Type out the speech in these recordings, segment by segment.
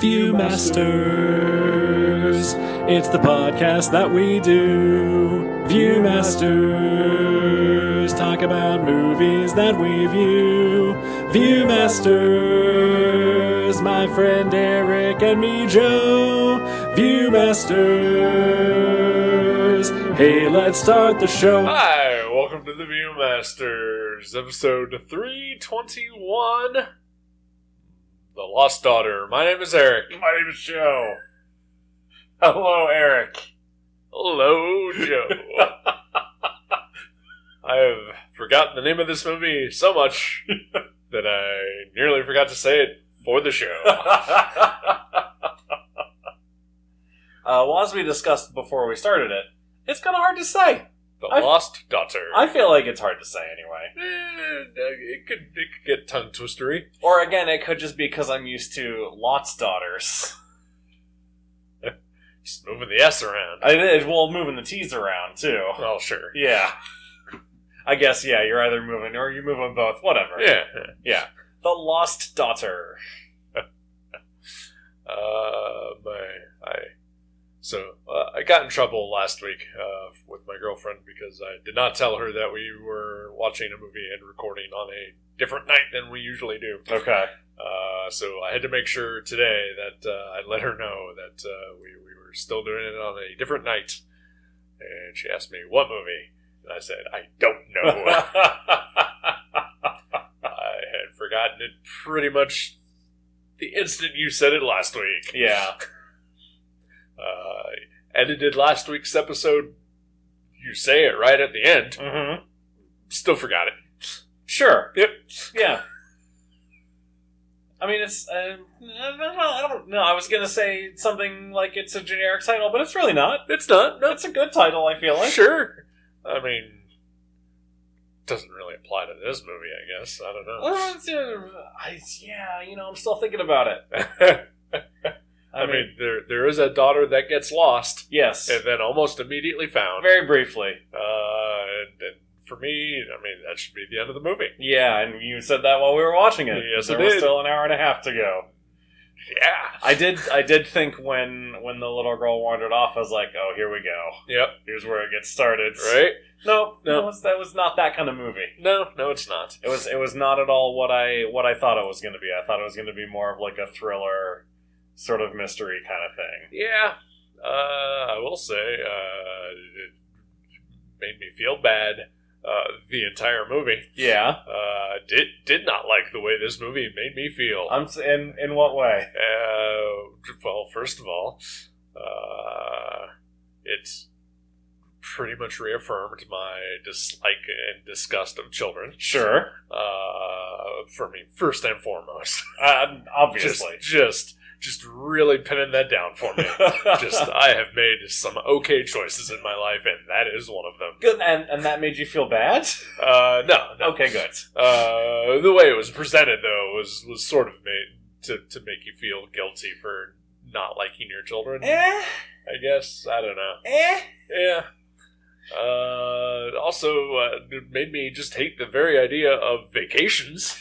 Viewmasters, it's the podcast that we do. Viewmasters, talk about movies that we view. Viewmasters, my friend Eric and me Joe. Viewmasters, hey, let's start the show. Hi, welcome to the Viewmasters, episode 321. The Lost Daughter. My name is Eric. My name is Joe. Hello, Eric. Hello, Joe. I have forgotten the name of this movie so much that I nearly forgot to say it for the show. Well, as we discussed before we started it, it's kind of hard to say. The Lost Daughter. I feel like it's hard to say anyway. It could get tongue-twistery. Or again, it could just be because I'm used to Lot's daughters. Just moving the S around. Well, moving the T's around, too. Oh, sure. Yeah. I guess, yeah, you're either moving or you move them both. Whatever. Yeah. The Lost Daughter. I got in trouble last week with my girlfriend because I did not tell her that we were watching a movie and recording on a different night than we usually do. Okay. So I had to make sure today that I let her know that we were still doing it on a different night. And she asked me, what movie? And I said, I don't know. I had forgotten it pretty much the instant you said it last week. Yeah. Edited last week's episode. You say it right at the end. Mm-hmm. Still forgot it. Sure. Yep. Yeah. I mean, it's... I don't know. I was going to say something like it's a generic title, but it's really not. It's not. No. It's a good title, I feel like. Sure. I mean, doesn't really apply to this movie, I guess. I don't know. I'm still thinking about it. I mean, there is a daughter that gets lost. Yes. And then almost immediately found. Very briefly. And for me, I mean, that should be the end of the movie. Yeah, and you said that while we were watching it. Yes, there I was did. still an hour and a half to go. Yeah. I did think when the little girl wandered off, I was like, oh, here we go. Yep. Here's where it gets started. Right? No, that was not that kind of movie. No, it's not. It was not at all what I thought it was going to be. I thought it was going to be more of like a thriller, sort of mystery kind of thing. Yeah. I will say, it made me feel bad the entire movie. Yeah. Did not like the way this movie made me feel. In what way? Well, first of all, it pretty much reaffirmed my dislike and disgust of children. Sure. For me, first and foremost. Obviously. Just really pinning that down for me. I have made some okay choices in my life, and that is one of them. Good, and that made you feel bad? No. Okay, good. The way it was presented, though, was sort of made to make you feel guilty for not liking your children. I guess. I don't know. Yeah. Also, it made me just hate the very idea of vacations.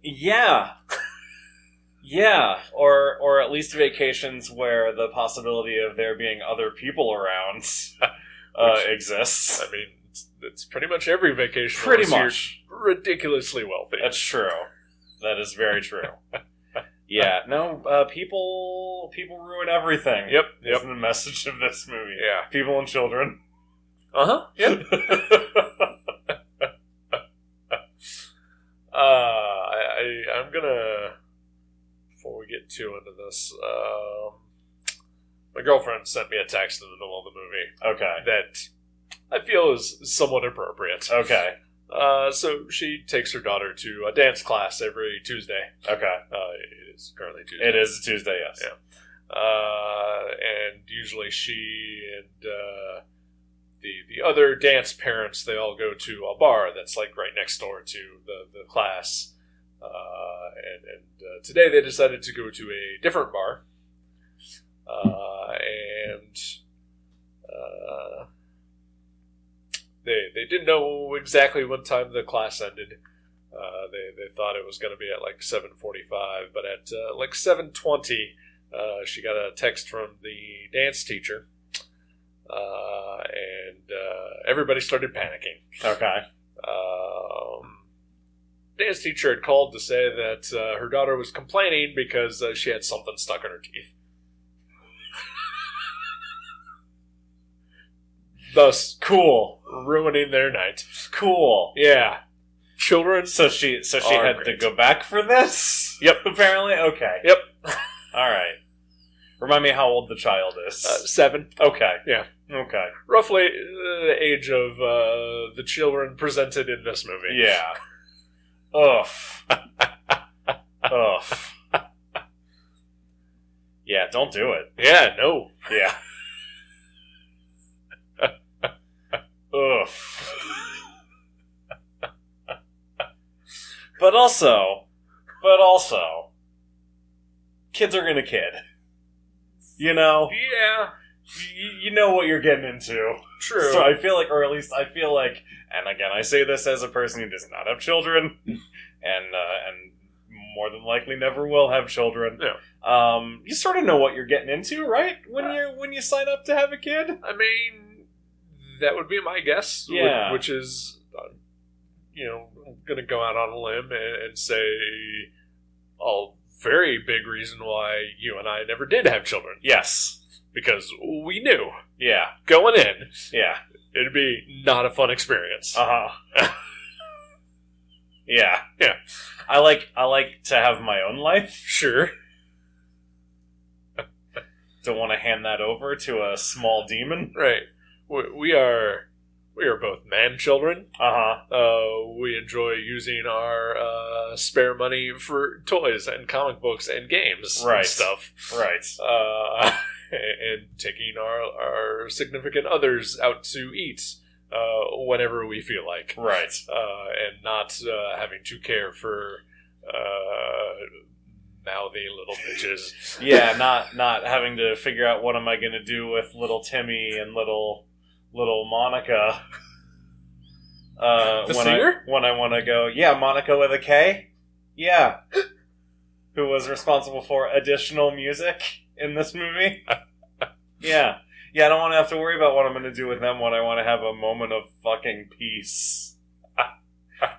Yeah. Yeah, or at least vacations where the possibility of there being other people around exists. I mean, it's pretty much every vacation. Pretty much. You're ridiculously wealthy. That's true. That is very true. Yeah, no, people ruin everything. Yep. Is the message of this movie. Yeah. People and children. Uh-huh. Yep. I'm gonna... Before we get too into this, my girlfriend sent me a text in the middle of the movie. Okay. That I feel is somewhat appropriate. Okay. So she takes her daughter to a dance class every Tuesday. Okay. It is currently Tuesday. It is Tuesday, yes. Yeah. And usually she and the other dance parents, they all go to a bar that's like right next door to the class. And today they decided to go to a different bar. They didn't know exactly what time the class ended. They thought it was going to be at like 7:45, but at like 7:20, she got a text from the dance teacher, and everybody started panicking. Okay. Dance teacher had called to say that her daughter was complaining because she had something stuck in her teeth. Thus, Cool. ruining their night. Cool. Yeah. Children. So she had great. to go back for this? Yep. Apparently? Okay. Yep. Alright. Remind me how old the child is. 7. Okay. Yeah. Okay. Roughly the age of the children presented in this movie. Yeah. Ugh. Ugh. Yeah, don't do it. Yeah, no. Yeah. Ugh. But also, kids are gonna kid. You know? Yeah. You know what you're getting into. True. So I feel like, or at least I feel like, and again, I say this as a person who does not have children, and more than likely never will have children. Yeah. You sort of know what you're getting into, right? When you sign up to have a kid. I mean, that would be my guess. Yeah. Which is, I'm going to go out on a limb and say a very big reason why you and I never did have children. Yes. Because we knew Yeah. going in, Yeah. it'd be not a fun experience. Uh-huh. Yeah. Yeah. I like to have my own life. Sure. Don't want to hand that over to a small demon. Right. We are both man children. Uh-huh. We enjoy using our spare money for toys and comic books and games Right. and stuff. Right. And taking our significant others out to eat whenever we feel like. Right. And not having to care for mouthy little bitches. Yeah, not having to figure out what am I going to do with little Timmy and little Monica. The singer? When I want to go, yeah, Monica with a K? Yeah. Who was responsible for additional music in this movie? Yeah. Yeah, I don't want to have to worry about what I'm going to do with them when I want to have a moment of fucking peace.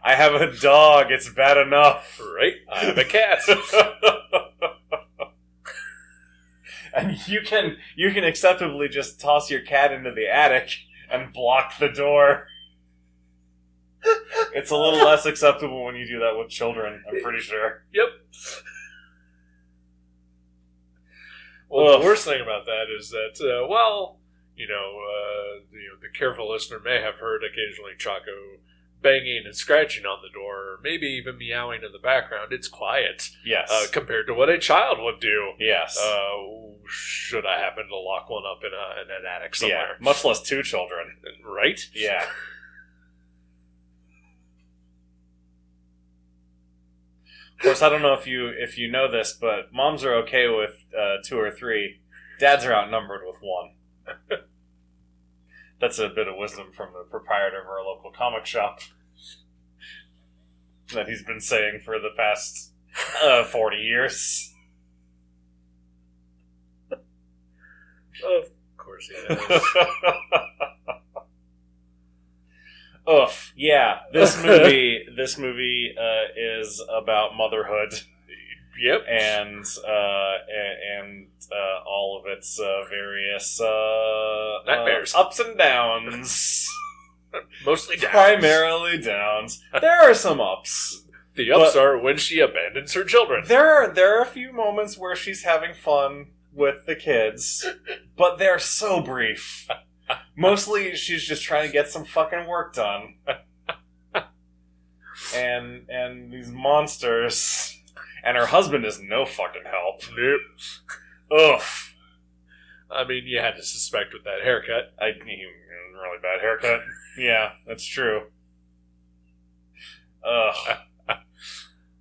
I have a dog, it's bad enough. Right? I have a cat. And you can acceptably just toss your cat into the attic and block the door. It's a little less acceptable when you do that with children, I'm pretty sure. Yep. Well, the worst thing about that is that, the careful listener may have heard occasionally Chaco banging and scratching on the door, or maybe even meowing in the background. It's quiet. Yes. Compared to what a child would do. Yes. Should I happen to lock one up in an attic somewhere. Yeah, much less 2 children. Right? Yeah. Of course, I don't know if you know this, but moms are okay with 2 or 3. Dads are outnumbered with 1. That's a bit of wisdom from the proprietor of our local comic shop that he's been saying for the past 40 years. Of course he has. Oof. Yeah, this movie is about motherhood. Yep. And all of its various nightmares, ups and downs. Mostly downs. Primarily downs. There are some ups. The ups are when she abandons her children. There are a few moments where she's having fun with the kids, but they're so brief. Mostly, she's just trying to get some fucking work done. And these monsters. And her husband is no fucking help. Nope. Ugh. I mean, you had to suspect with that haircut. Really bad haircut. Yeah, that's true. Ugh. I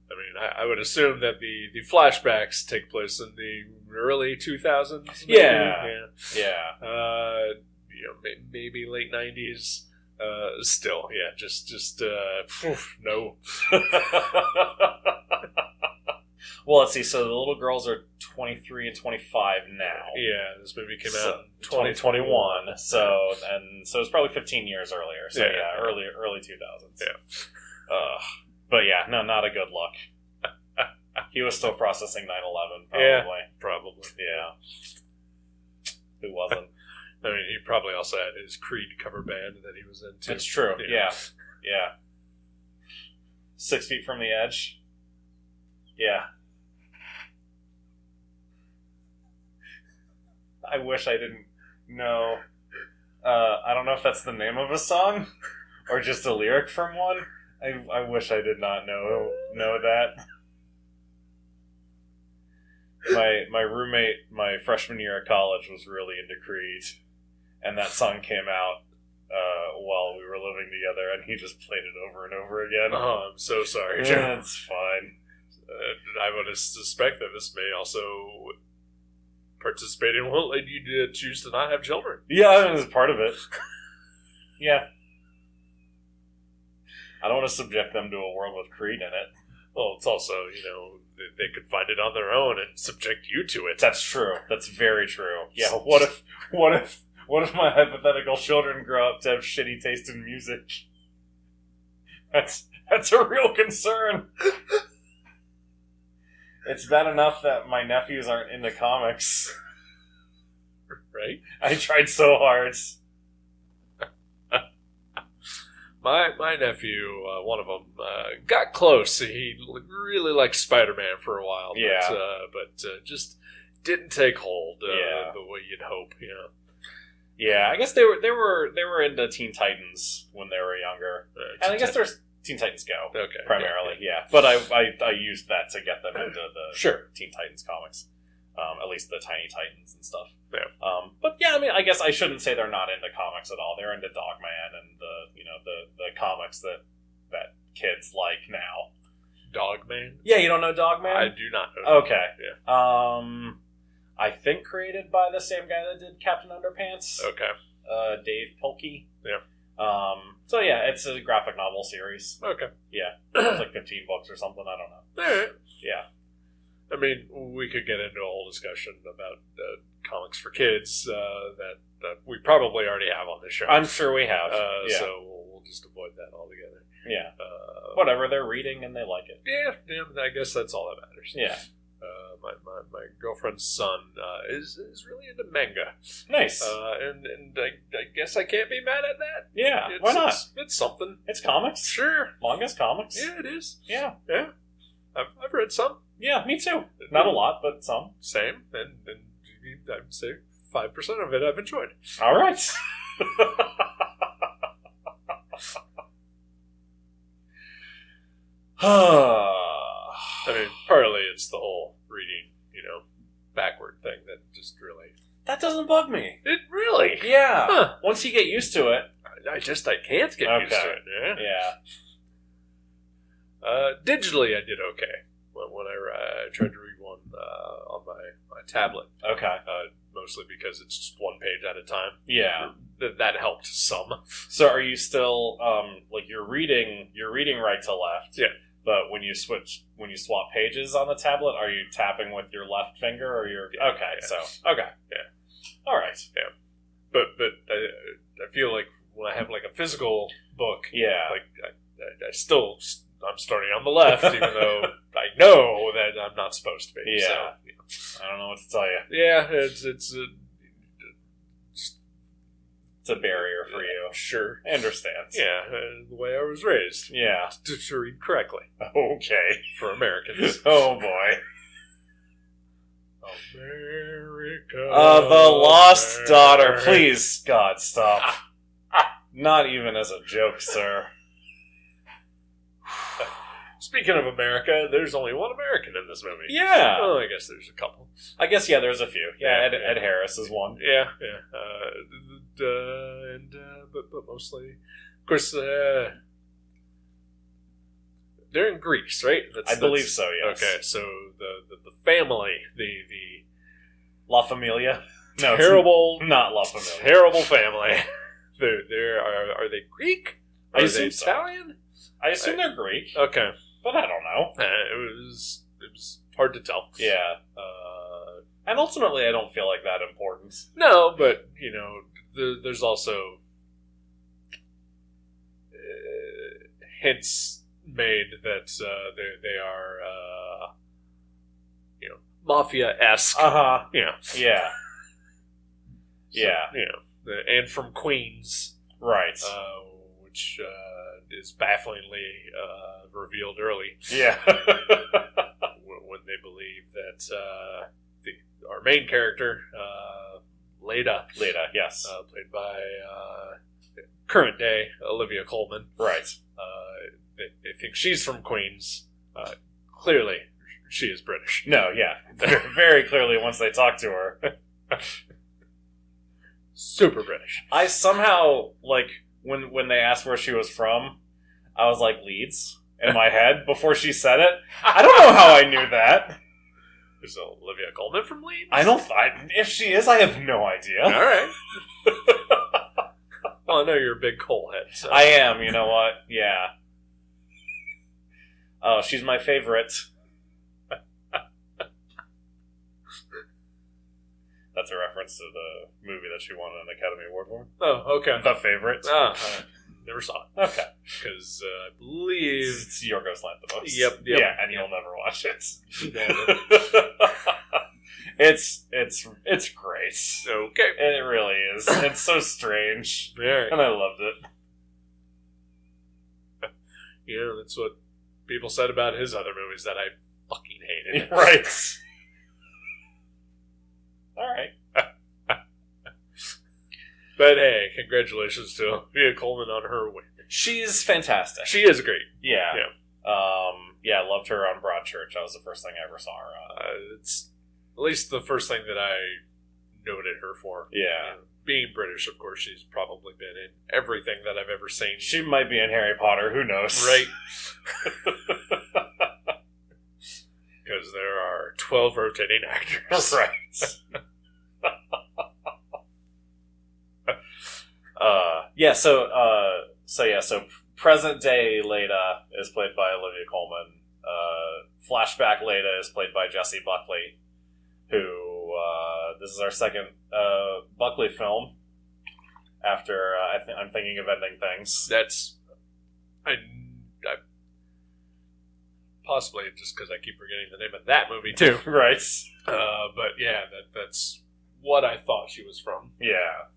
mean, I would assume that the flashbacks take place in the early 2000s. Maybe? Yeah. Yeah. Maybe late 90s. Still, yeah, just no. Well, let's see. So the little girls are 23 and 25 now. Yeah, this movie came So, out in 2021. So it's probably 15 years earlier. So Yeah. early 2000s. Yeah. But yeah, no, not a good look. He was still processing 9/11, probably. Yeah. Probably. Yeah. Who wasn't? I mean, he probably also had his Creed cover band that he was into. It's true. You know. Yeah. 6 feet from the edge. Yeah. I wish I didn't know. I don't know if that's the name of a song or just a lyric from one. I wish I did not know that. My roommate, my freshman year at college, was really into Creed, and that song came out while we were living together, and he just played it over and over again. Oh, I'm so sorry, Yeah, Joe. it's fine. I would suspect that this may also participate in what led you to choose to not have children. Yeah, it was part of it. Yeah. I don't want to subject them to a world with Creed in it. Well, it's also, they could find it on their own and subject you to it. That's true. That's very true. Yeah. What if my hypothetical children grow up to have shitty taste in music? That's a real concern. It's bad enough that my nephews aren't into comics. Right? I tried so hard. My nephew, one of them, got close. He really liked Spider-Man for a while. Yeah. But just didn't take hold Yeah. the way you'd hope, Yeah, I guess they were into Teen Titans when they were younger. And I guess there's Teen Titans Go. Okay. Primarily, yeah. But I used that to get them into the Sure. Teen Titans comics. At least the Tiny Titans and stuff. Yeah. But yeah, I mean, I guess I shouldn't say they're not into comics at all. They're into Dogman and the comics that kids like now. Dogman? Yeah, you don't know Dogman? I do not know. Okay. Yeah. I think created by the same guy that did Captain Underpants. Okay. Dave Pilkey. Yeah. So yeah, it's a graphic novel series. Okay. Yeah. It's like 15 books or something. I don't know. All right. Yeah. I mean, we could get into a whole discussion about comics for kids that we probably already have on this show. I'm sure we have. Yeah. So we'll just avoid that altogether. Yeah. Whatever, they're reading and they like it. Yeah, I guess that's all that matters. Yeah. My girlfriend's son is really into manga. Nice. And I guess I can't be mad at that. Yeah, why not? It's something. It's comics. Sure. Manga's comics. Yeah, it is. Yeah. Yeah. I've read some. Yeah, me too. Not a lot, but some. Same. And I'd say 5% of it I've enjoyed. All right. I mean, partly it's the whole reading, backward thing that just really... That doesn't bug me. It really? Yeah. Huh. Once you get used to it. I can't get used to it. Yeah. Yeah. Digitally, I did okay when I tried to read one on my tablet. Okay. Mostly because it's just one page at a time. Yeah. That helped some. So are you still you're reading right to left? Yeah. But when you swap pages on the tablet, are you tapping with your left finger or your? Yeah, okay. yeah. So okay. Yeah. All right. Yeah. But I feel like when I have like a physical book, Yeah. like I'm starting on the left, even though I know that I'm not supposed to be. Yeah. So, I don't know what to tell you. yeah, it's It's a barrier for you. sure. I understand. Yeah, the way I was raised Yeah. to read correctly Okay. for Americans. Oh boy. America. The Lost America. Daughter. Please, God, stop. Not even as a joke, sir. Speaking of America, there's only one American in this movie. Yeah. Well, I guess there's a couple. I guess, yeah, there's a few. Yeah, Yeah, Ed Harris is one. Yeah. But mostly, of course, they're in Greece, right? I believe so, yes. Okay, so the family, the La Familia? No, terrible, it's not La Familia. terrible family Are they Greek? I Are they assume so. Italian? I assume they're Greek, Okay. but I don't know. It was hard to tell. Yeah. And ultimately, I don't feel like that important. No, but, there's also hints made that they are, mafia-esque. Uh-huh. Yeah. Yeah. So, Yeah. And from Queens, Right. which is bafflingly revealed early. Yeah. When they believe that our main character, Leda, yes. played by current day Olivia Colman, Right. they think she's from Queens. Clearly, she is British. No, yeah. Very clearly once they talk to her. Super British. I somehow, when they asked where she was from, I was like, Leeds, in my head, before she said it. I don't know how I knew that. Is Olivia Colman from Leeds? If she is, I have no idea. All right. Well, I know you're a big coal head. So. I am, you know what? Yeah. Oh, she's my favorite. That's a reference to the movie that she won an Academy Award for. Oh, okay. The Favorite. Never saw it. Okay. Because I believe... It's Yorgos Lanthimos. Yep. Yeah, and you'll never watch it. It's great. Okay. It really is. It's so strange. Yeah. And I loved it. That's what people said about his other movies that I fucking hated. Right. All right. But hey, congratulations to Olivia Colman on her win. She's fantastic. She is great. Yeah. I loved her on Broadchurch. That was the first thing I ever saw her on. It's at least the first thing that I noted her for. Yeah. Being British, of course, she's probably been in everything that I've ever seen. She might be in Harry Potter. Who knows? Right. Because there are 12 rotating actors. Right. So present day Leda is played by Olivia Colman. Flashback Leda is played by Jessie Buckley, who this is our second Buckley film. After I'm thinking of Ending Things. That's I possibly just because I keep forgetting the name of that movie too. Right. But yeah, that's what I thought she was from. Yeah.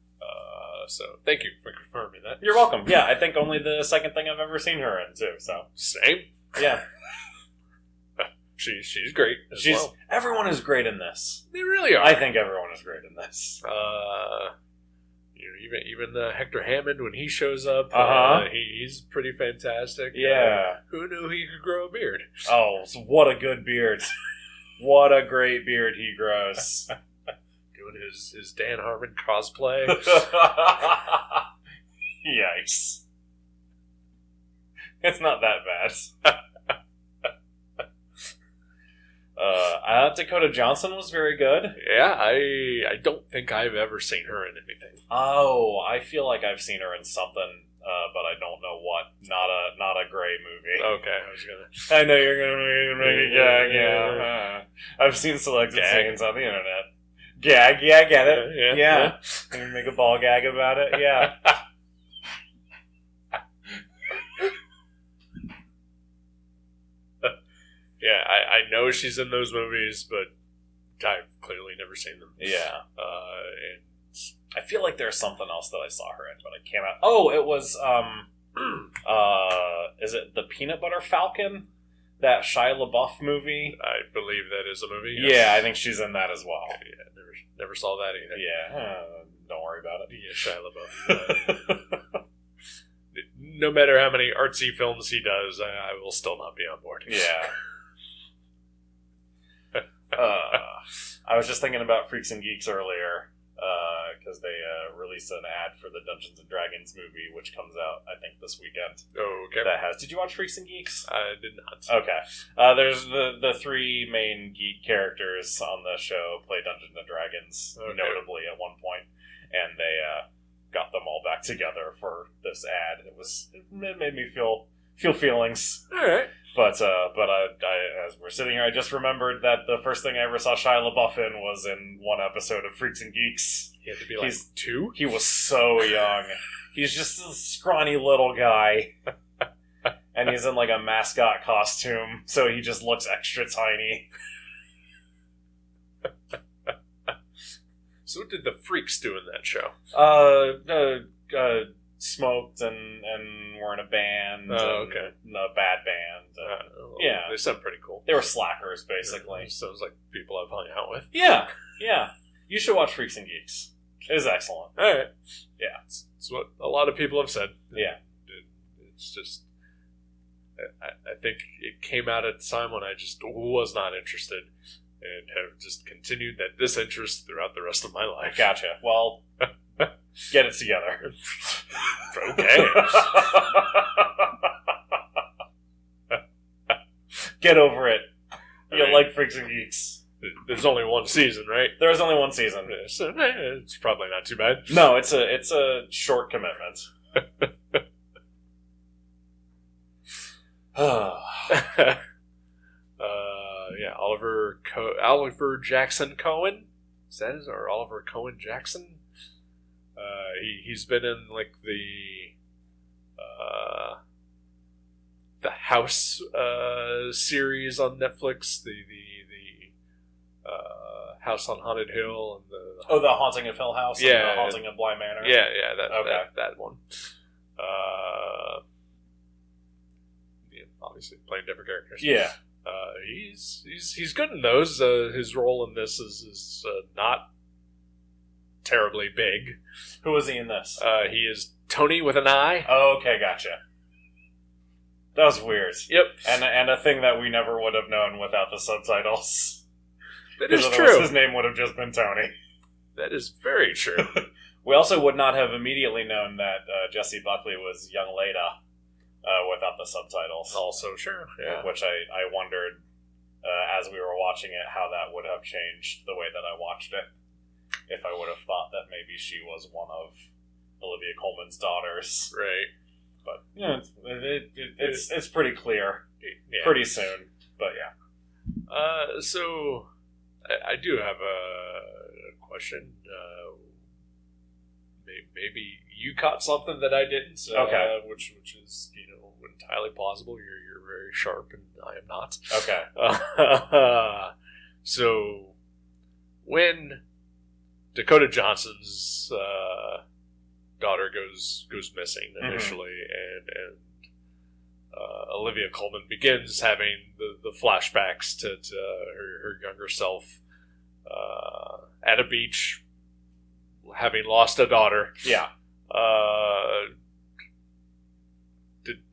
So thank you for confirming that. You're welcome. Yeah, I think only the second thing I've ever seen her in too. So same. Yeah. She's great. Well. Everyone is great in this. They really are. I think everyone is great in this. Even Hector Hammond when he shows up, he's pretty fantastic. Yeah. Who knew he could grow a beard? Oh, what a good beard! What a great beard he grows. Doing his Dan Harmon cosplay. Yikes! It's not that bad. Dakota Johnson was very good. Yeah, I don't think I've ever seen her in anything. Oh, I feel like I've seen her in something, but I don't know what. Not a Grey movie. Okay, I was gonna. I know you're gonna make a gag. Yeah, I've seen selected scenes on the internet. Gag, yeah, I get it. Yeah. Can you make a ball gag about it? Yeah. Yeah, I know she's in those movies, but I've clearly never seen them. Yeah. And I feel like there's something else that I saw her in, but I cannot. Oh, it was, is it The Peanut Butter Falcon? That Shia LaBeouf movie? I believe that is a movie. Yes. Yeah, I think she's in that as well. Yeah, never saw that either. Yeah, don't worry about it. Yeah, Shia LaBeouf. No matter how many artsy films he does, I will still not be on board. Yeah. I was just thinking about Freaks and Geeks earlier, because they released an ad for the Dungeons and Dragons movie, which comes out, I think, this weekend. Oh, okay. Did you watch Freaks and Geeks? I did not. Okay. There's the three main geek characters on the show play Dungeons and Dragons, notably at one point, and they got them all back back together for this ad. It made me feel feelings. All right. But I, as we're sitting here, I just remembered that the first thing I ever saw Shia LaBeouf in was in one episode of Freaks and Geeks. He had to be like 2? He was so young. He's just a scrawny little guy. And he's in like a mascot costume, so he just looks extra tiny. So what did the freaks do in that show? Smoked and were in a band. Okay. A bad band. Yeah. They sound pretty cool. They were slackers, basically. Yeah, sounds like people I've hung out with. Yeah. You should watch Freaks and Geeks. It is excellent. All right. Yeah. It's what a lot of people have said. Yeah. It's just... I think it came out at a time when I just was not interested and have just continued that disinterest throughout the rest of my life. Gotcha. Well, get it together. Okay. Get over it. I You mean, like Freaks and Geeks. There's only one season, right? There's only one season. So it's probably not too bad. No, it's a short commitment. Yeah, Oliver Jackson Cohen. Is that his, or Oliver Cohen Jackson? He's been in like the House series on Netflix, the House on Haunted Hill, and The Haunting of Hill House. Yeah, and The Haunting of Bly Manor. yeah, that one. Obviously playing different characters. Yeah. He's good in those. His role in this is not terribly big. Who was he in this? He is Tony with an I. Oh, okay, gotcha. That was weird. Yep. And a thing that we never would have known without the subtitles. That is Otherwise true. His name would have just been Tony. That is very true. We also would not have immediately known that Jesse Buckley was young Leda without the subtitles. Also, sure. Yeah. Which I wondered, as we were watching it, how that would have changed the way that I watched it. If I would have thought that maybe she was one of Olivia Colman's daughters. Right. But, yeah, it's pretty clear. Yeah. Pretty soon. But, yeah. So, I do have a question. Maybe you caught something that I didn't. Okay. Which is, entirely plausible. You're very sharp, and I am not. Okay. So, when Dakota Johnson's daughter goes missing initially, and Olivia Colman begins having the flashbacks to her younger self at a beach, having lost a daughter. Yeah.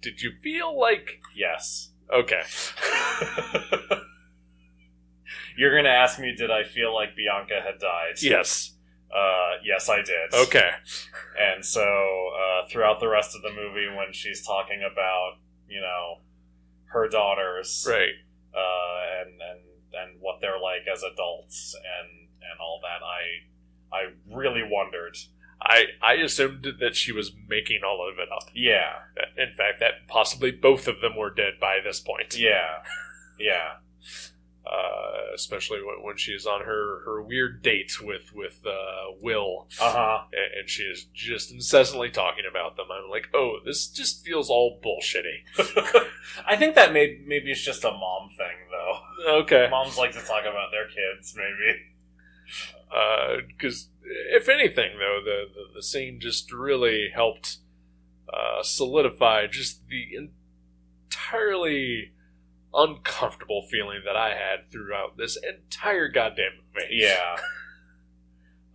Did you feel like... Yes. Okay. You're going to ask me, did I feel like Bianca had died? Yes. Yes, I did. Okay. And so, throughout the rest of the movie, when she's talking about, her daughters, Right. And what they're like as adults, and all that, I really wondered. I assumed that she was making all of it up. Yeah. In fact, that possibly both of them were dead by this point. Yeah. Yeah. Especially when she is on her weird date with Will. Uh-huh. And she is just incessantly talking about them. I'm like, oh, this just feels all bullshitty. I think that maybe it's just a mom thing, though. Okay. Moms like to talk about their kids, maybe. Because if anything, though, the scene just really helped solidify just the entirely uncomfortable feeling that I had throughout this entire goddamn movie. Yeah.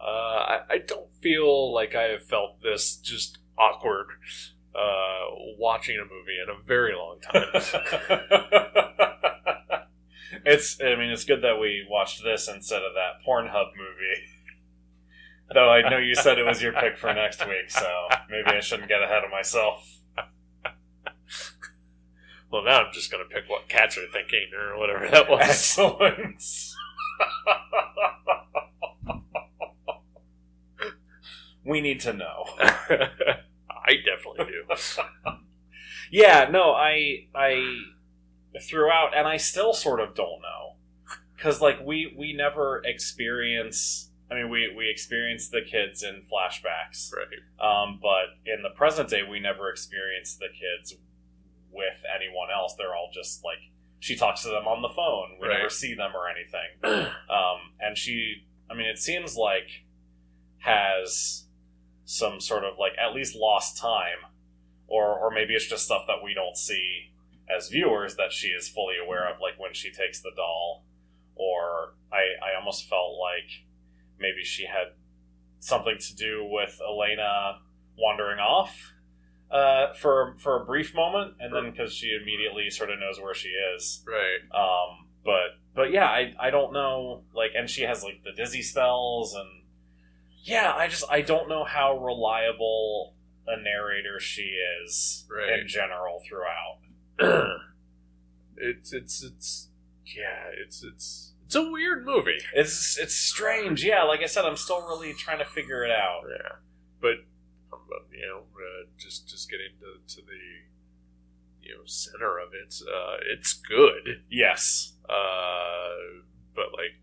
I don't feel like I have felt this just awkward watching a movie in a very long time. It's good that we watched this instead of that Pornhub movie. Though I know you said it was your pick for next week, so maybe I shouldn't get ahead of myself. Well, now I'm just going to pick what cats are thinking, or whatever that was. Excellent. We need to know. I definitely do. Yeah, no, I throughout, and I still sort of don't know. Because, like, we never experience... I mean, we experience the kids in flashbacks. Right. But in the present day, we never experience the kids with anyone else. They're all just, like... She talks to them on the phone. We never see them or anything. And she... I mean, it seems like... has some sort of, like, at least lost time. Or maybe it's just stuff that we don't see as viewers that she is fully aware of, like when she takes the doll. Or I almost felt like maybe she had something to do with Elena wandering off for a brief moment, and then because she immediately sort of knows where she is. Right. But yeah, I don't know, like, and she has, like, the dizzy spells, and yeah, I don't know how reliable a narrator she is in general throughout. It's a weird movie. It's strange. Yeah, like I said, I'm still really trying to figure it out. Yeah, but you know, just getting to the center of it. It's good. Yes. But like,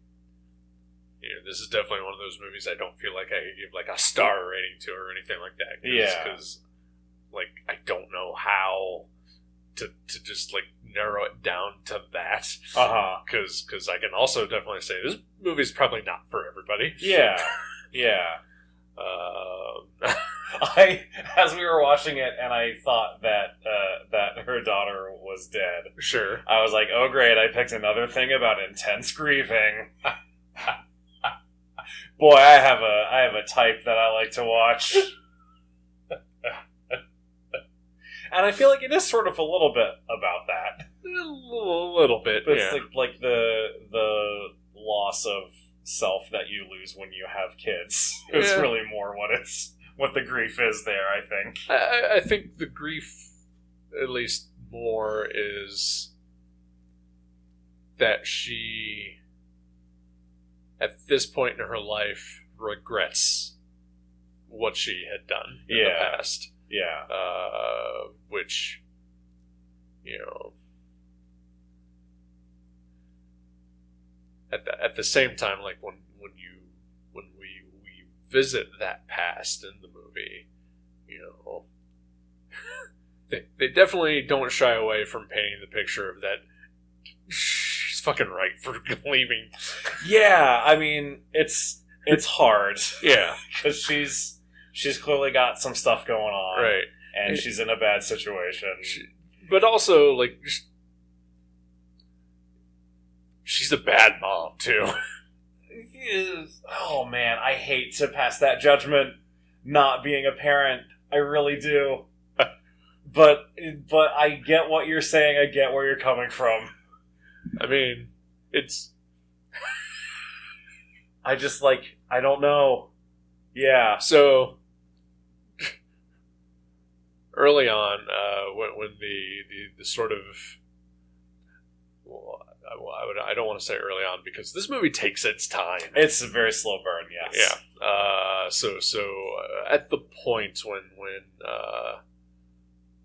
this is definitely one of those movies I don't feel like I could give like a star rating to or anything like that. Because like I don't know how to just like narrow it down to that. Because I can also definitely say this movie's probably not for everybody. Yeah. As we were watching it, and I thought that her daughter was dead. Sure. I was like, oh great, I picked another thing about intense grieving. Boy, I have a type that I like to watch. And I feel like it is sort of a little bit about that. A little bit, but it's like the loss of self that you lose when you have kids. It's really more what the grief is there, I think. I think the grief, at least more, is that she, at this point in her life, regrets what she had done in the past. Yeah. Which, at the same time, like when we visit that past in the movie, they definitely don't shy away from painting the picture of that she's fucking right for leaving. Yeah, I mean, it's hard. Yeah. Because she's clearly got some stuff going on. Right. And she's in a bad situation. But also, like, she's a bad mom, too. Oh, man, I hate to pass that judgment not being a parent. I really do. But I get what you're saying. I get where you're coming from. I mean, it's... I just, like, I don't know. Yeah. So... early on, when the sort of, well, I don't want to say early on because this movie takes its time. It's a very slow burn, yes. Yeah. So at the point when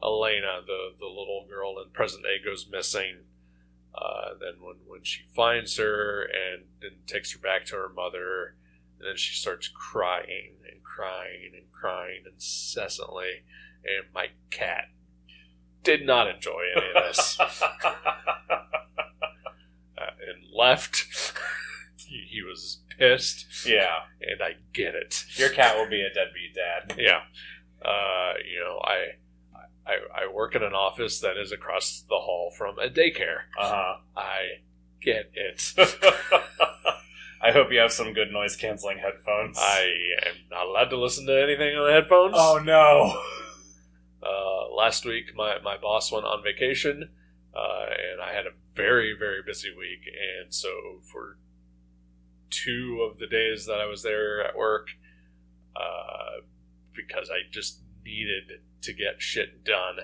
Elena, the little girl in present day, goes missing, then when she finds her and then takes her back to her mother, and then she starts crying and crying and crying incessantly. And my cat did not enjoy any of this. And left. He was pissed. Yeah. And I get it. Your cat will be a deadbeat dad. Yeah. I work in an office that is across the hall from a daycare. I get it. I hope you have some good noise-canceling headphones. I am not allowed to listen to anything on the headphones. Oh, no. Last week, my boss went on vacation, and I had a very, very busy week. And so for 2 of the days that I was there at work, because I just needed to get shit done,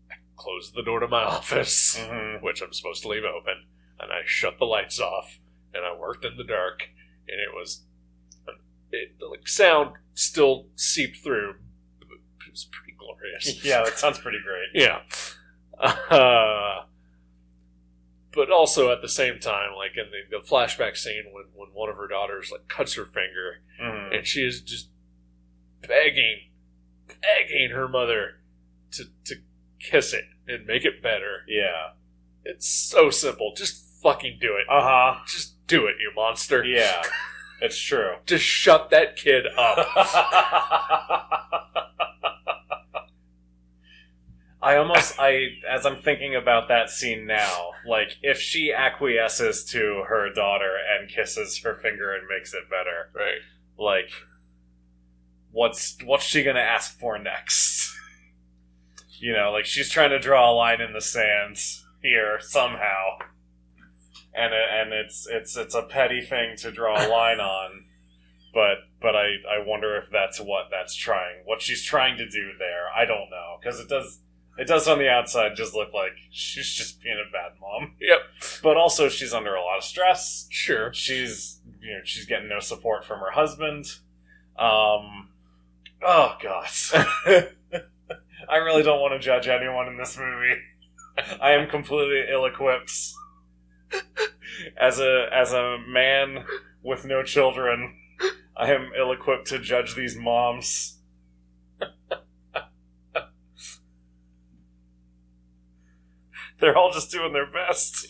I closed the door to my office, which I'm supposed to leave open, and I shut the lights off, and I worked in the dark, and it was... sound still seeped through. It was pretty glorious. Yeah, that sounds pretty great. Yeah. But also at the same time, like in the flashback scene when one of her daughters like cuts her finger, and she is just begging her mother to kiss it and make it better. Yeah. It's so simple. Just fucking do it. Uh-huh. Just do it, you monster. Yeah. It's true. Just shut that kid up. As I'm thinking about that scene now, like, if she acquiesces to her daughter and kisses her finger and makes it better, Right. like, what's she gonna ask for next? You know, like, she's trying to draw a line in the sand here somehow, and it's a petty thing to draw a line on, but I wonder if that's what she's trying to do there. I don't know, because it does on the outside just look like she's just being a bad mom. Yep. But also she's under a lot of stress. Sure. She's getting no support from her husband. Oh God. I really don't want to judge anyone in this movie. I am completely ill-equipped. As a man with no children, I am ill-equipped to judge these moms. They're all just doing their best.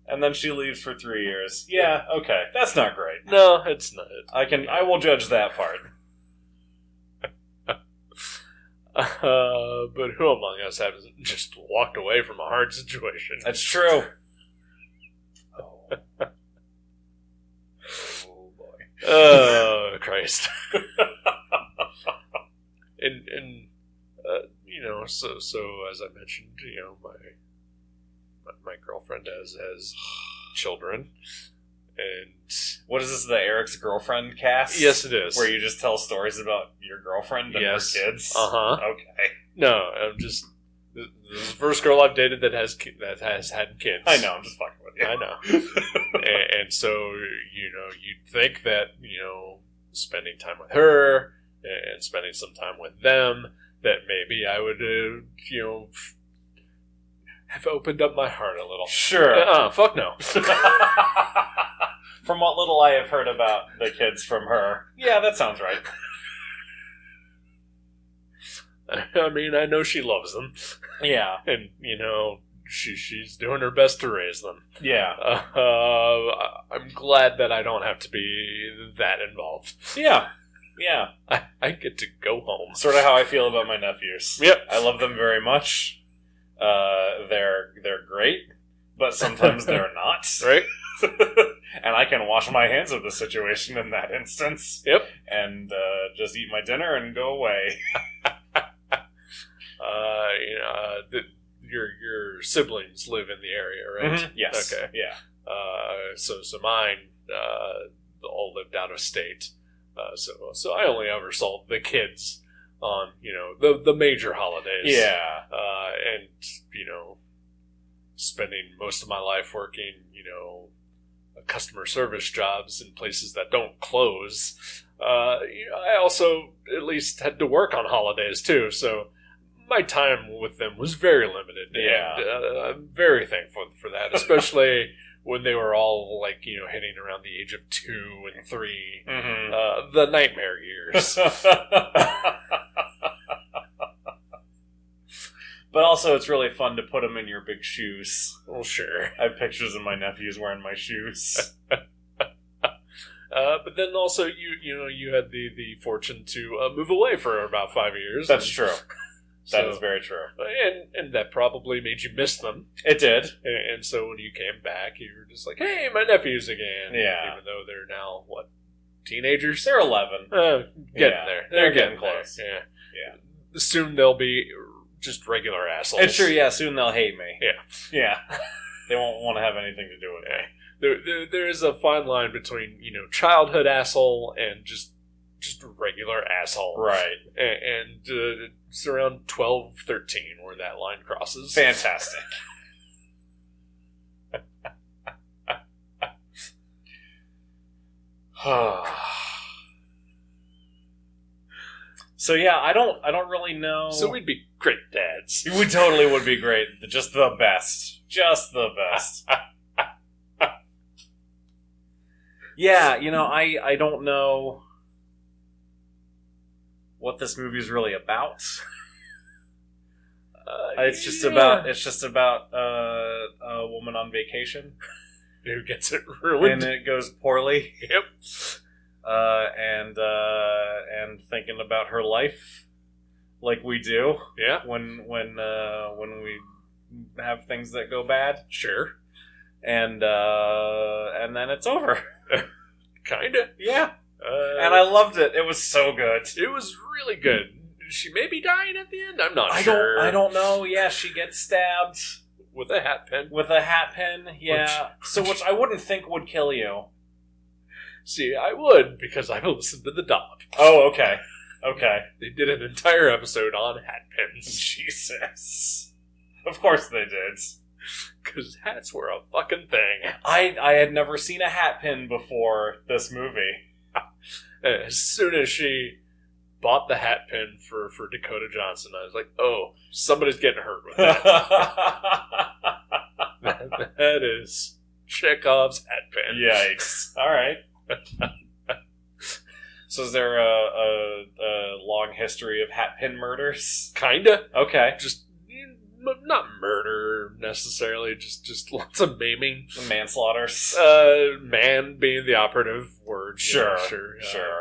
And then she leaves for 3 years. Yeah, okay. That's not great. No, it's not. I will judge that part. But who among us has just walked away from a hard situation? That's true. Oh boy. Oh, Christ. and so as I mentioned, my girlfriend has children, and what is this? The Eric's Girlfriend cast? yes, it is. Where you just tell stories about your girlfriend and Yes. her kids. Okay. Okay. No, I'm just this is the first girl I've dated that has had kids. I know. I'm just fucking with you. I know. and so you'd think that spending time with her and spending some time with them, that maybe I would have opened up my heart a little. Sure. Fuck no. From what little I have heard about the kids from her, yeah, that sounds right. I mean, I know she loves them. Yeah. And, she's doing her best to raise them. Yeah. I'm glad that I don't have to be that involved. Yeah. Yeah. I get to go home. Sort of how I feel about my nephews. Yep. I love them very much. They're great, but sometimes they're not. Right? And I can wash my hands of the situation in that instance. Yep. And just eat my dinner and go away. Your siblings live in the area, right? Mm-hmm. Yes. Okay. Yeah. So mine all lived out of state. So I only ever saw the kids on the major holidays. Yeah. And spending most of my life working customer service jobs in places that don't close. I also at least had to work on holidays too, so my time with them was very limited. Yeah. And, I'm very thankful for that, especially when they were all hitting around the age of 2 and 3, Mm-hmm. the nightmare years. But also, it's really fun to put them in your big shoes. Well, sure. I have pictures of my nephews wearing my shoes. But then also, you had the fortune to move away for about 5 years. That's true. That So- is very true. And that probably made you miss them. It did. And so when you came back, you were just like, hey, my nephews again. Yeah. Even though they're now, teenagers? They're 11. Getting Yeah. there. They're getting close. There. Yeah. Yeah. Soon they'll be just regular assholes. It's true, yeah. Soon they'll hate me. Yeah. Yeah. They won't want to have anything to do with me. There is a fine line between, childhood asshole and just regular asshole. Right. And it's around 12, 13 where that line crosses. So yeah, I don't really know. So we'd be great dads. We totally would be great. Just the best. Just the best. Yeah, I don't know what this movie is really about. It's just about a woman on vacation who gets it ruined, and it goes poorly. Yep. And thinking about her life, like we do. Yeah. When we have things that go bad. Sure. And then it's over. Kinda. Yeah. And I loved it. It was so good. It was really good. She may be dying at the end. I'm not sure. I don't know. Yeah, she gets stabbed with a hat pin. Yeah. Which I wouldn't think would kill you. See, I would, because I listened to the dog. Oh, okay. Okay. They did an entire episode on hat pins. Jesus. Of course they did. Because hats were a fucking thing. I had never seen a hat pin before this movie. As soon as she bought the hat pin for Dakota Johnson, I was like, oh, somebody's getting hurt with that. That is Chekhov's hat pin. Yikes. All right. So is there a long history of hat pin murders? Kinda. Okay. Just not murder necessarily, just lots of maiming. Manslaughters. Man being the operative word. Sure. Sure.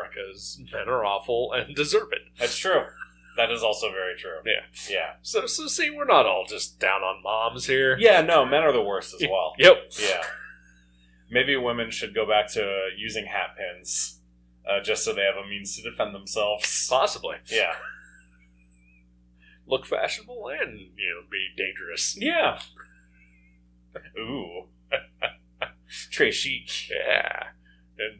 Because Because men are awful and deserve it. that's true. That is also very true. Yeah. Yeah. So see, we're not all just down on moms here. Yeah, no, men are the worst as well. Yep. Yeah. Maybe women should go back to using hat pins, just so they have a means to defend themselves. Possibly. Yeah. Look fashionable and, be dangerous. Yeah. Ooh. Très chic. Yeah. And,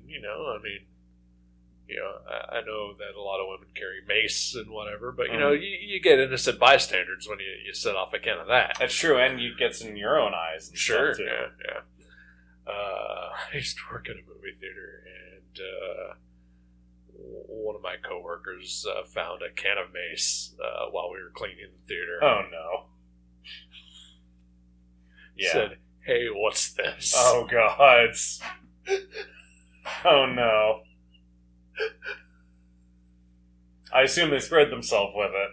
I know that a lot of women carry mace and whatever, but, you get innocent bystanders when you set off a can of that. That's true, and you get some in your own eyes and Sure. stuff, too. Yeah. I used to work at a movie theater, and one of my coworkers found a can of mace while we were cleaning the theater. Oh, no. Yeah. Said, hey, what's this? Oh, God. Oh, no. I assume they sprayed themselves with it.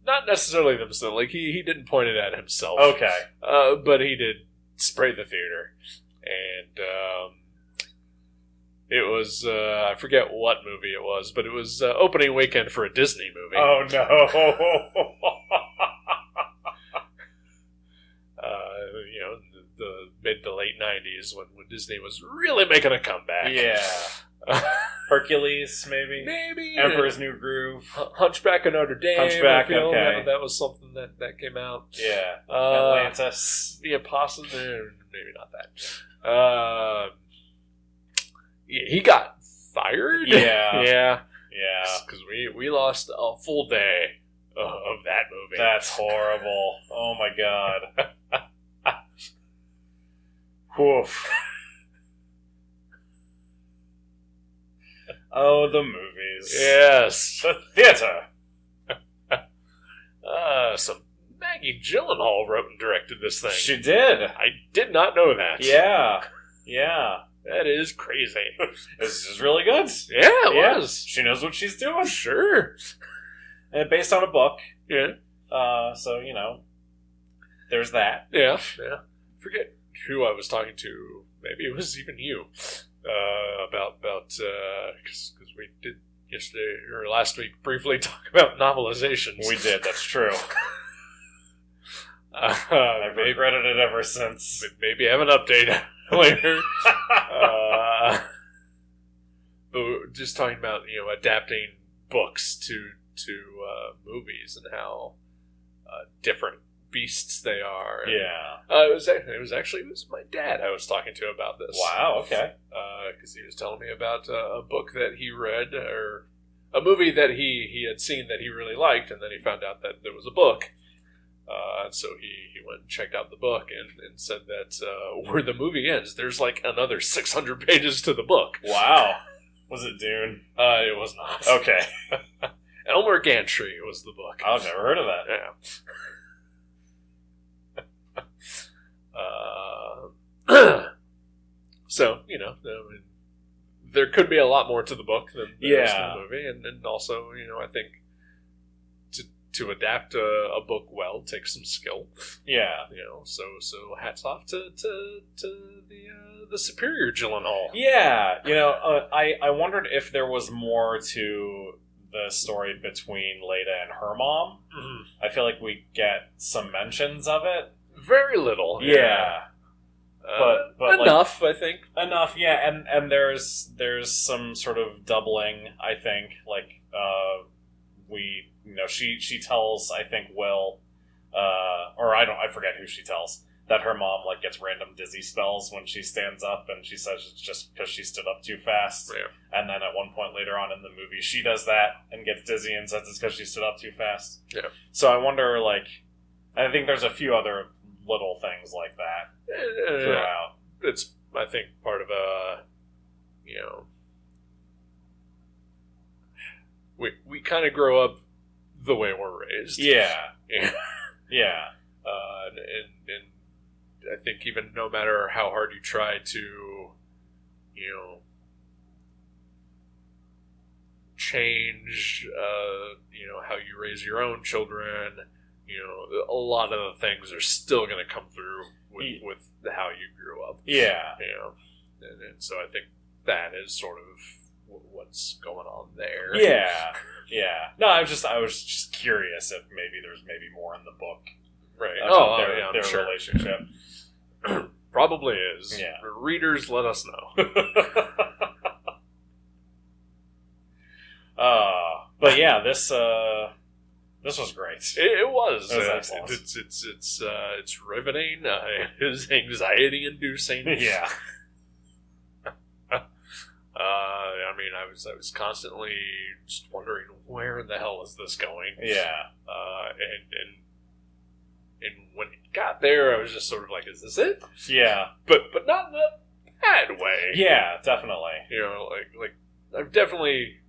Not necessarily themselves. Like, he didn't point it at himself. Okay. But he did spray the theater. And it was, I forget what movie it was, but it was opening weekend for a Disney movie. Oh, no. The mid to late 90s when Disney was really making a comeback. Yeah. Hercules, maybe? Maybe. Emperor's New Groove. Hunchback of Notre Dame. Hunchback, I feel okay. That was something that came out. Yeah. Atlantis. Yeah, possibly. Maybe not that. He got fired? Yeah. Yeah. Yeah. Because we lost a full day of that movie. That's horrible. Oh, my God. Woof. Oh, the movies. Yes. The theater. So Maggie Gyllenhaal wrote and directed this thing. She did. I did not know that. Yeah. Yeah. That is crazy. This is really good. Yeah, it was. She knows what she's doing. Sure. And based on a book. Yeah. So, there's that. Yeah. Forget who I was talking to. Maybe it was even you. About because we did yesterday or last week briefly talk about novelizations. We did. That's true. I've regretted it ever since. Maybe have an update later. But we're just talking about adapting books to movies and how different beasts they are. And, Yeah. it was my dad I was talking to about this. Wow. Okay. Because he was telling me about a book that he read or a movie that he had seen that he really liked, and then he found out that there was a book So he went and checked out the book and said that where the movie ends, there's like another 600 pages to the book. Wow. Was it Dune? It was not. Okay. Elmer Gantry was the book. I've never heard of that. Yeah. So, I mean, there could be a lot more to the book than there is to the movie. And also, I think to adapt a book well takes some skill. Yeah. So hats off to the superior Gyllenhaal. Yeah. I wondered if there was more to the story between Leda and her mom. Mm-hmm. I feel like we get some mentions of it. Very little. Yeah. But enough, I think. Enough, yeah, and there's some sort of doubling, I think, she tells, I think, Will, I forget who she tells, that her mom, gets random dizzy spells when she stands up, and she says it's just because she stood up too fast. Yeah. And then at one point later on in the movie, she does that and gets dizzy and says it's because she stood up too fast. Yeah. So I wonder, I think there's a few other little things like that throughout. It's, I think, part of we kind of grow up the way we're raised. Yeah. Yeah. Yeah. And I think even no matter how hard you try to, change, how you raise your own children, a lot of the things are still going to come through with how you grew up. Yeah. And so I think that is sort of what's going on there. Yeah. Yeah. No, I was just curious if there's more in the book. Right. Their sure. relationship. Probably is. Yeah. Readers, let us know. But yeah, this was great. It was. It was excellent. It's riveting. It is anxiety inducing. Yeah. I mean, I was constantly just wondering where the hell is this going. Yeah. And when it got there, I was just sort of like, "Is this it?" Yeah. But not in a bad way. Yeah, definitely. Like I've definitely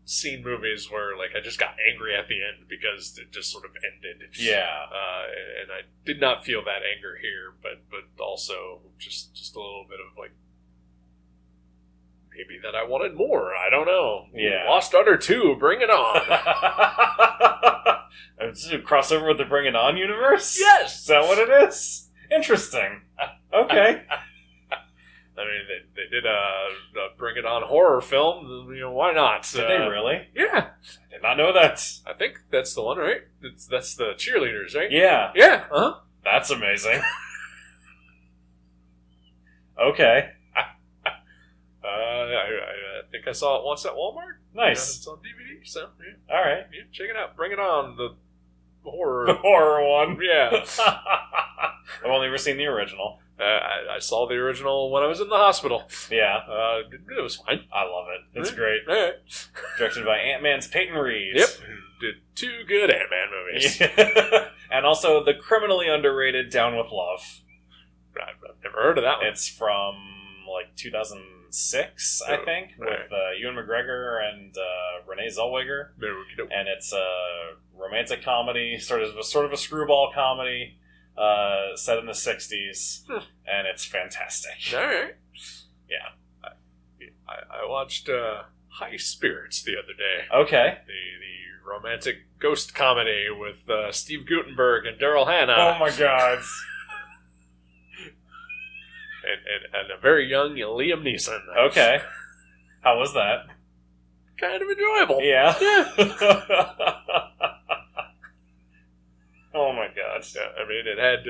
seen movies where I just got angry at the end because it just sort of ended. Yeah. And I did not feel that anger here, but also just a little bit of maybe that I wanted more. I don't know. Yeah. Lost Udder 2, bring it on. Is it a crossover with the Bring It On universe? Yes! Is that what it is? Interesting. Okay. I mean, they did a Bring It On horror film. Why not? Did they really? Yeah. I did not know that. I think that's the one, right? That's the cheerleaders, right? Yeah. Yeah. Uh-huh. That's amazing. Okay. I think I saw it once at Walmart. Nice. It's on DVD, so yeah. All right. Yeah, check it out. Bring it on. The horror. The horror one. Yeah. I've only ever seen the original. I saw the original when I was in the hospital. Yeah. It was fine. I love it. It's great. All right. Directed by Ant-Man's Peyton Reed. Yep. Did 2 good Ant-Man movies. And also the criminally underrated Down with Love. I've never heard of that one. It's from 2006, I think, with Ewan McGregor and Renee Zellweger. And it's a romantic comedy, sort of a screwball comedy set in the 60s, and it's fantastic. All right. Yeah. I watched High Spirits the other day. Okay. The romantic ghost comedy with Steve Guttenberg and Daryl Hannah. Oh my god. And a very young Liam Neeson. Okay. How was that? Kind of enjoyable. Yeah. Yeah. Oh my god. Yeah, I mean, it had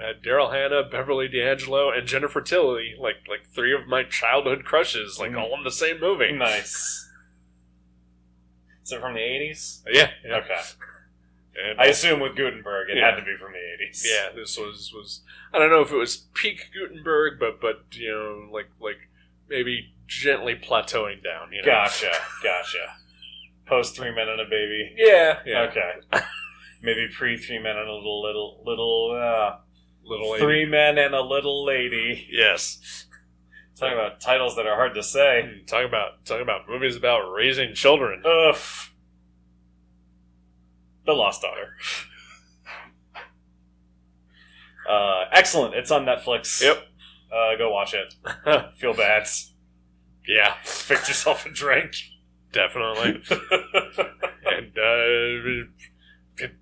had Daryl Hannah, Beverly D'Angelo, and Jennifer Tilly, like 3 of my childhood crushes, all in the same movie. Nice. Is it from the 80s? Yeah. Okay. And I assume with Gutenberg, it had to be from the 80s. Yeah, this was I don't know if it was peak Gutenberg, but maybe gently plateauing down. Gotcha. Post 3 Men and a Baby. Yeah. Okay. Maybe pre Three Men and a little Little lady. Three Men and a Little Lady. Yes. Talking about titles that are hard to say. Talking about movies about raising children. Ugh. The Lost Daughter. Excellent. It's on Netflix. Yep. Go watch it. Feel bad. Yeah. Fix yourself a drink. Definitely. And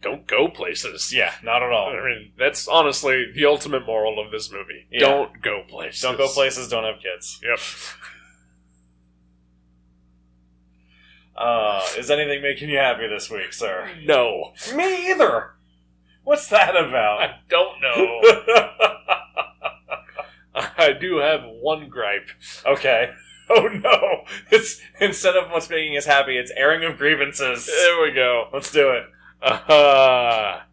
don't go places. Yeah, not at all. I mean, that's honestly the ultimate moral of this movie. Yeah. Don't go places. Don't go places, don't have kids. Yep. Is anything making you happy this week, sir? No. Me either. What's that about? I don't know. I do have one gripe. Okay. Oh no! It's instead of what's making us happy, it's airing of grievances. There we go. Let's do it. I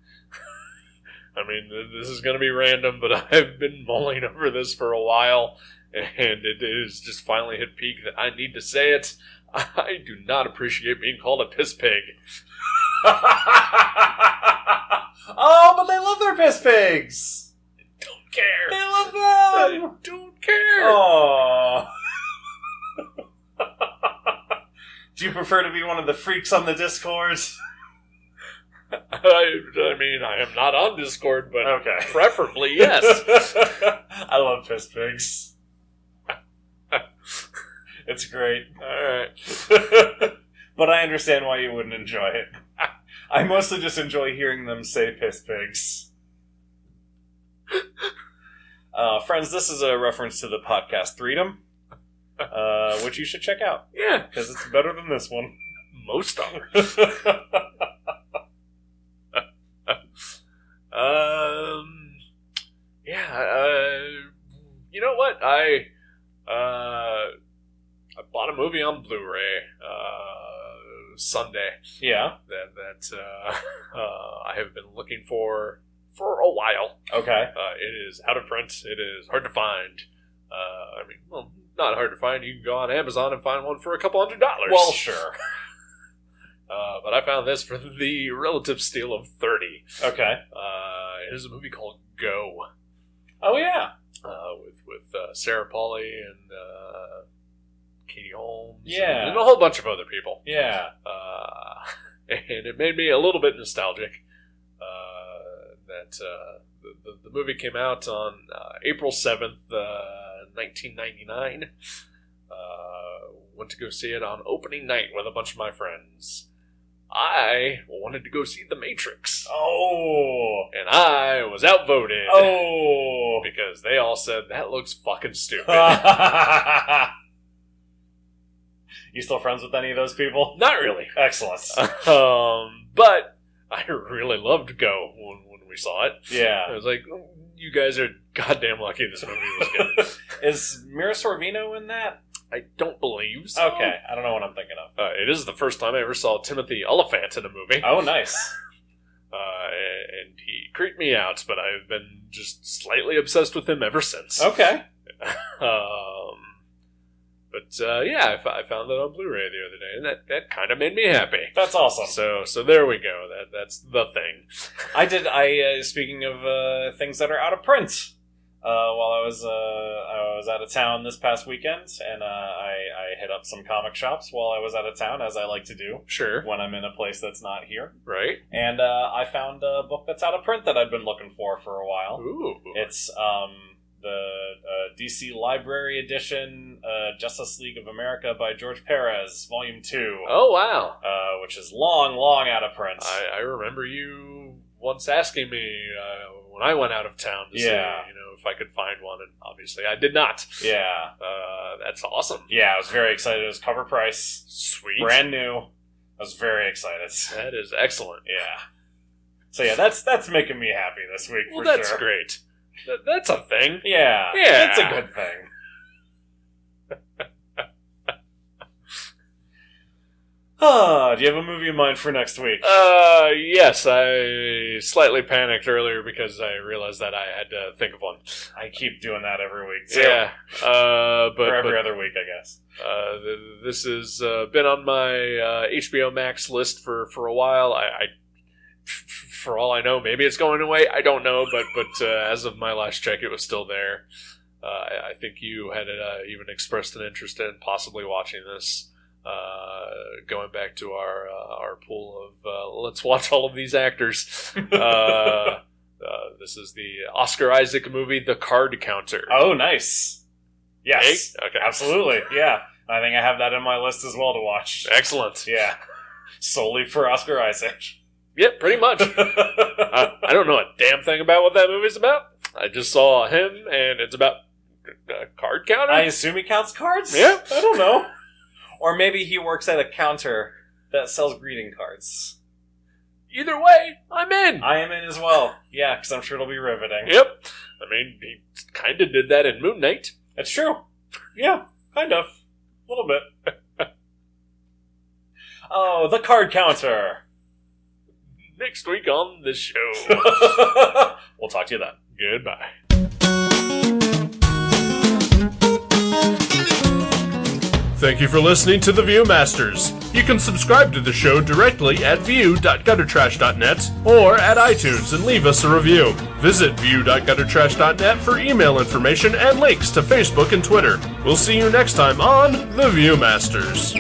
mean, this is going to be random, but I've been mulling over this for a while, and it is just finally hit peak that I need to say it. I do not appreciate being called a piss pig. Oh, but they love their piss pigs. Don't care. They love them. I don't care. Oh. Do you prefer to be one of the freaks on the Discord? I mean, I am not on Discord, but Okay. preferably yes. I love piss pigs. It's great. Alright. But I understand why you wouldn't enjoy it. I mostly just enjoy hearing them say piss pigs. Friends, this is a reference to the podcast Freedom, which you should check out. Yeah. Because it's better than this one. Most are. You know what? I bought a movie on Blu-ray Sunday Yeah. that I have been looking for a while. Okay. It is out of print. It is hard to find. I mean, well, not hard to find. You can go on Amazon and find one for a couple $100. Well, sure. But I found this for the relative steal of $30. Okay. It is a movie called Go. Oh, yeah. With Sarah Polley and Katie Holmes. Yeah. And a whole bunch of other people. Yeah. And it made me a little bit nostalgic that the movie came out on April 7th, 1999. Went to go see it on opening night with a bunch of my friends. I wanted to go see The Matrix. Oh. And I was outvoted. Oh. Because they all said, that looks fucking stupid. You still friends with any of those people? Not really. Excellent. But I really loved Go when we saw it. Yeah. I was like, you guys are goddamn lucky this movie was good. Is Mira Sorvino in that? I don't believe so. Okay. I don't know what I'm thinking of. It is the first time I ever saw Timothy Oliphant in a movie. Oh, nice. And he creeped me out, but I've been just slightly obsessed with him ever since. Okay. Yeah, I found it on Blu-ray the other day, and that kind of made me happy. That's awesome. So there we go. That's the thing. Speaking of things that are out of print, while I was out of town this past weekend, and I hit up some comic shops while I was out of town, as I like to do. Sure. When I'm in a place that's not here. Right. And I found a book that's out of print that I've been looking for a while. Ooh. It's the DC Library Edition, Justice League of America by George Perez, Volume 2. Oh, wow. Which is long out of print. I remember you once asking me when I went out of town to see, if I could find one, and obviously I did not. Yeah. That's awesome. Yeah, I was very excited. It was cover price. Sweet. Brand new. I was very excited. That is excellent. Yeah. So yeah, that's making me happy this week, well, for sure. that's great. That's a thing. Yeah. Yeah. It's a good thing. Do you have a movie in mind for next week? Yes. I slightly panicked earlier because I realized that I had to think of one. I keep doing that every week, too. Yeah. Or every other week, I guess. This has been on my HBO Max list for a while. for all I know, maybe it's going away. I don't know, but as of my last check, it was still there. I think you had even expressed an interest in possibly watching this. Going back to our pool of let's watch all of these actors. This is the Oscar Isaac movie, The Card Counter. Oh, nice. Yes. Hey? Okay. Absolutely. Yeah. I think I have that in my list as well to watch. Excellent. Yeah. Solely for Oscar Isaac. Yep, pretty much. I don't know a damn thing about what that movie's about. I just saw him, and it's about a card counter. I assume he counts cards? Yeah. I don't know. Or maybe he works at a counter that sells greeting cards. Either way, I'm in. I am in as well. Yeah, because I'm sure it'll be riveting. Yep. I mean, he kind of did that in Moon Knight. It's true. Yeah, kind of. A little bit. Oh, the card counter. Next week on the show. We'll talk to you then. Goodbye. Thank you for listening to The Viewmasters. You can subscribe to the show directly at view.guttertrash.net or at iTunes and leave us a review. Visit view.guttertrash.net for email information and links to Facebook and Twitter. We'll see you next time on The Viewmasters.